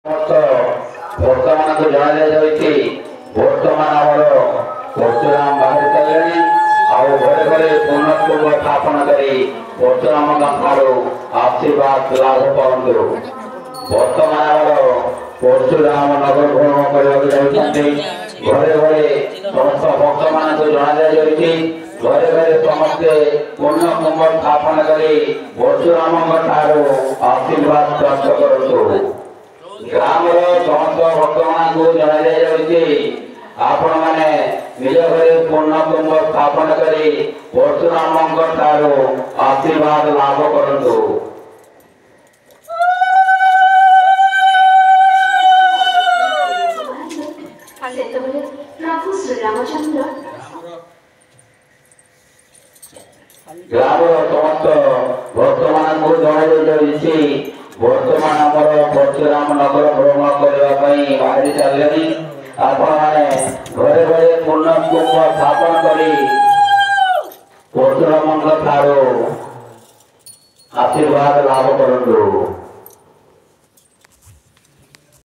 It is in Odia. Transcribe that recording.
ବର୍ତ୍ତମାନ ଜଣା ଦିଆଯାଉଛି ବର୍ତ୍ତମାନ ଆମର ପରଶୁରାମ ବାହାରି ଚାଲିଲେଣି ଆଉ ଘରେ ଘରେ ପୂର୍ଣ୍ଣତ୍ୱ ସ୍ଥାପନ କରି ପରଶୁରାମଙ୍କ ଠାରୁ ଆଶୀର୍ବାଦ ଲାଭ କରନ୍ତୁ। ବର୍ତ୍ତମାନ ଆମର ପରଶୁରାମ ନଗର ଭ୍ରମଣ କରିବାକୁ ଯାଉଛନ୍ତି। ଘରେ ଘରେ ସମସ୍ତ ଭକ୍ତମାନଙ୍କୁ ଜଣା ଦିଆଯାଉଛି ଘରେ ଘରେ ସମସ୍ତେ ପୂର୍ଣ୍ଣ କୁମ୍ଭ ସ୍ଥାପନ କରି ପରଶୁରାମଙ୍କ ଠାରୁ ଆଶୀର୍ବାଦ ପ୍ରାପ୍ତ କରନ୍ତୁ। ଗ୍ରାମର ସମସ୍ତ ଭକ୍ତମାନଙ୍କୁ ଜଣା ଦିଆଯାଉଛି ଆପଣ ମାନେ ନିଜ ଘରେ ପୂର୍ଣ୍ଣ କୁମ୍ଭ ସ୍ଥାପନ କରି ପରଶୁରାମଙ୍କ ଠାରୁ ଆଶୀର୍ବାଦ ଲାଭ କରନ୍ତୁ। ଗ୍ରାମର ସମସ୍ତ ଭକ୍ତମାନଙ୍କୁ ଜଣା ଦିଆଯାଉଛି ବର୍ତ୍ତମାନ ଆମର ପରଶୁରାମ ନଗର ଭ୍ରମଣ କରିବା ପାଇଁ ବାହାରି ଚାଲିଲେଣି। ଆପଣମାନେ ଘରେ ଘରେ ପୂର୍ଣ୍ଣ କୁମ୍ଭ ସ୍ଥାପନ କରି ପରଶୁରାମଙ୍କ ଠାରୁ ଆଶୀର୍ବାଦ ଲାଭ କରନ୍ତୁ।